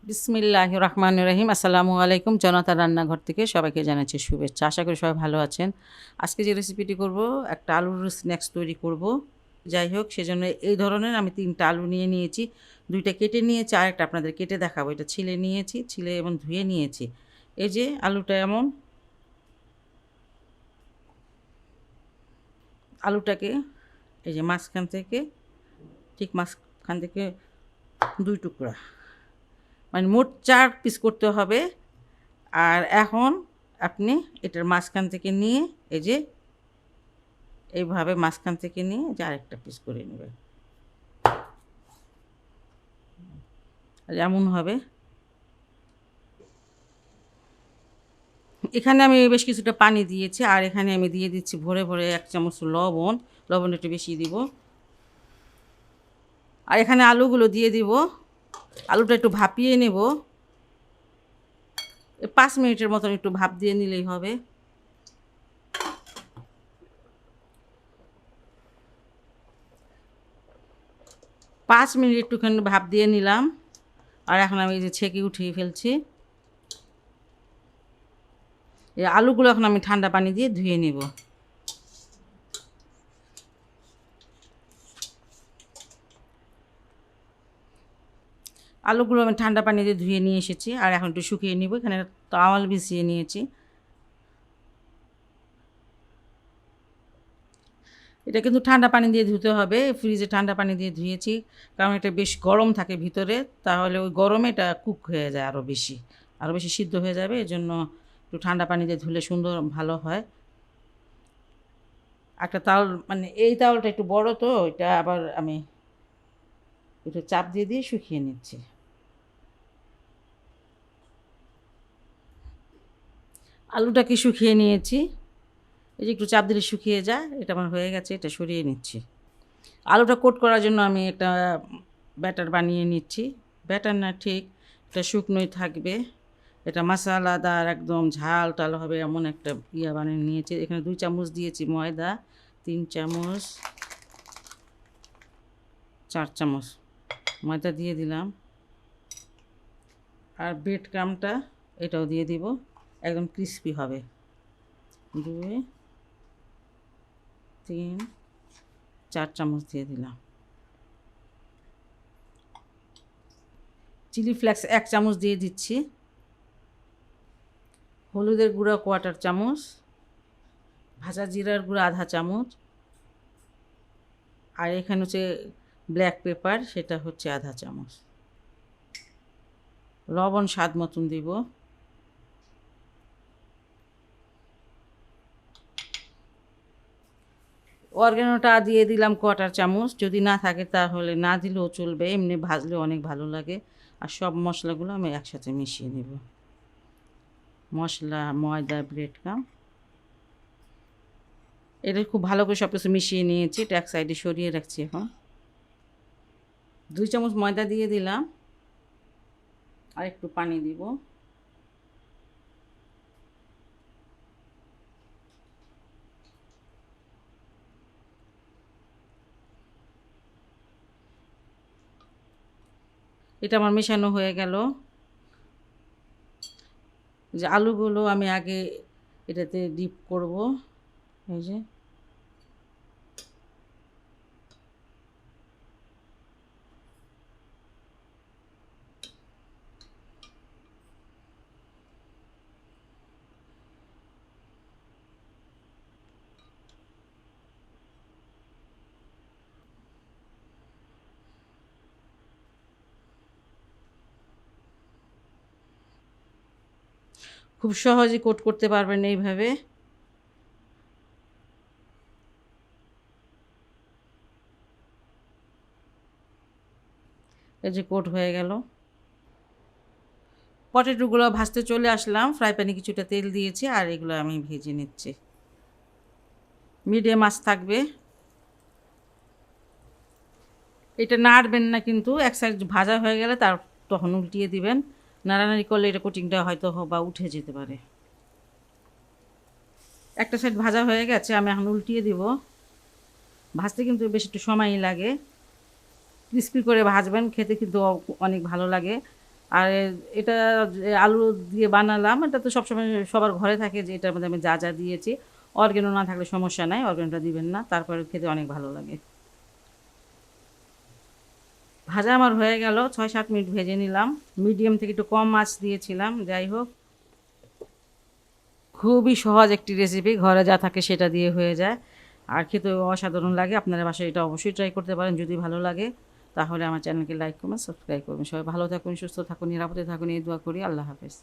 বিসমিল্লাহির রহমানির রহিম। আসসালামু আলাইকুম। জনাতার রান্নাঘর থেকে সবাইকে জানাচ্ছি শুভেচ্ছা। আশা করি সবাই ভালো আছেন। আজকে যে রেসিপিটি করব, একটা আলুর স্ন্যাক্স তৈরি করব। যাই হোক, সেজন্য এই ধরনের আমি 3টা আলু নিয়ে নিয়েছি। 2টা কেটে নিয়েছি, আর একটা আপনাদের কেটে দেখাবো। এটা ছিলে নিয়েছি, ছিলে এবং ধুয়ে নিয়েছি। এই যে আলুটা, এমন আলুটাকে এই যে মাঝখান থেকে, ঠিক মাঝখান থেকে 2 টুকরা, মানে মোট 4 পিস করতে হবে। আর এখন আপনি এটার মাঝখান থেকে নিয়ে এই যে এইভাবে মাঝখান থেকে নিয়ে যে আরেকটা পিস করে নেবেন, যেমন হবে। এখানে আমি বেশ কিছুটা পানি দিয়েছি, আর এখানে আমি দিয়ে দিচ্ছি ভরে ভরে 1 চামচ লবণ। লবণ একটু বেশি দিব। আর এখানে আলুগুলো দিয়ে দিব। আলুটা একটু ভাপিয়ে নেব। 5 মিনিটের মতন একটু ভাপ দিয়ে নিলেই হবে। পাঁচ মিনিট একটুখানি ভাপ দিয়ে নিলাম। আর এখন আমি এই যে ছেঁকে উঠিয়ে ফেলছি। এই আলুগুলো এখন আমি ঠান্ডা পানি দিয়ে ধুয়ে নেব। আলুগুলো আমি ঠান্ডা পানি দিয়ে ধুয়ে নিয়ে এসেছি, আর এখন একটু শুকিয়ে নিব। এখানে তাওয়াল বিছিয়ে নিয়েছি। এটা কিন্তু ঠান্ডা পানি দিয়ে ধুতে হবে। ফ্রিজে ঠান্ডা পানি দিয়ে ধুয়েছি, কারণ এটা বেশ গরম থাকে ভিতরে। তাহলে ওই গরমে এটা কুক হয়ে যায়, আরও বেশি সিদ্ধ হয়ে যাবে। এজন্য একটু ঠান্ডা পানি দিয়ে ধুলে সুন্দর ভালো হয়। একটা তাওয়াল, মানে এই তাওয়ালটা একটু বড়, তো এটা আবার আমি একটু চাপ দিয়ে দিয়ে শুকিয়ে নিচ্ছি। আলুটাকে শুকিয়ে নিয়েছি। এই যে একটু চাপ দিলে শুকিয়ে যায়। এটা আমার হয়ে গেছে, এটা সরিয়ে নিচ্ছি। আলুটা কোট করার জন্য আমি একটা ব্যাটার বানিয়ে নিচ্ছি। ব্যাটার না, ঠিক এটা শুকনোই থাকবে। এটা মশলাদার, একদম ঝাল টাল হবে এমন একটা বানিয়ে নিয়েছি। এখানে 2 চামচ দিয়েছি ময়দা, 3 চামচ, 4 চামচ ময়দা দিয়ে দিলাম। আর ব্রেড ক্রামটা এটাও দিয়ে দিব, একদম ক্রিস্পি হবে। 2, 3, 4 চামচ দিয়ে দিলাম। চিলি ফ্লেক্স 1 চামচ দিয়ে দিচ্ছি। হলুদের গুঁড়া 1/4 চামচ, ভাজা জিরার গুঁড়া 1/2 চামচ, আর এখানে হচ্ছে ব্ল্যাক পেপার, সেটা হচ্ছে 1/2 চামচ। লবণ স্বাদ মতন দিব। অরগ্যানোটা দিয়ে দিলাম 1/4 চামচ। যদি না থাকে তাহলে না দিলেও চলবে, এমনি ভাজলে অনেক ভালো লাগে। আর সব মশলাগুলো আমি একসাথে মিশিয়ে নেব। মশলা, ময়দা, ব্রেড ক্রাম, এটা খুব ভালো করে সব কিছু মিশিয়ে নিয়েছি। এটা এক সাইডে সরিয়ে রাখছি। এখন 2 চামচ ময়দা দিয়ে দিলাম, আর একটু পানি দিব। এটা আমার মেশানো হয়ে গেল। যে আলুগুলো আমি আগে এটাতে ডিপ করব। এই যে খুব সহজে কোট করতে পারবেন এইভাবে। এই যে কোট হয়ে গেল। পটেটোগুলো ভাজতে চলে আসলাম। ফ্রাই প্যানে কিছুটা তেল দিয়েছি, আর এগুলো আমি ভেজে নিচ্ছি। মিডিয়াম আঁচ থাকবে। এটা নাড়বেন না কিন্তু, এক সাইড ভাজা হয়ে গেলে তখন উল্টিয়ে দিবেন। নাড়ানাড়ি করলে এটা কোটিংটা হয়তো বা উঠে যেতে পারে। একটা সাইড ভাজা হয়ে গেছে, আমি এখন উল্টিয়ে দিব। ভাজতে কিন্তু বেশ একটু সময়ই লাগে। ক্রিস্পি করে ভাজবেন, খেতে কিন্তু অনেক ভালো লাগে। আর এটা যে আলু দিয়ে বানালাম, এটা তো সবসময় সবার ঘরে থাকে যে এটার মধ্যে আমি যা যা দিয়েছি। অর্গ্যানো না থাকলে সমস্যা নাই, অর্গ্যানোটা দিবেন না, তারপরে খেতে অনেক ভালো লাগে। ভাজা আমার হয়ে গেল, 6-7 মিনিট ভেজে নিলাম। মিডিয়াম থেকে একটু কম আঁচ দিয়েছিলাম। যাই হোক, খুবই সহজ একটি রেসিপি, ঘরে যা থাকে সেটা দিয়ে হয়ে যায়, আর খেতে অসাধারণ লাগে। আপনারা বাসায় এটা অবশ্যই ট্রাই করতে পারেন। যদি ভালো লাগে তাহলে আমার চ্যানেলকে লাইক করবেন, সাবস্ক্রাইব করবেন। সবাই ভালো থাকুন, সুস্থ থাকুন, নিরাপদে থাকুন, এই দোয়া করি। আল্লাহ হাফেজ।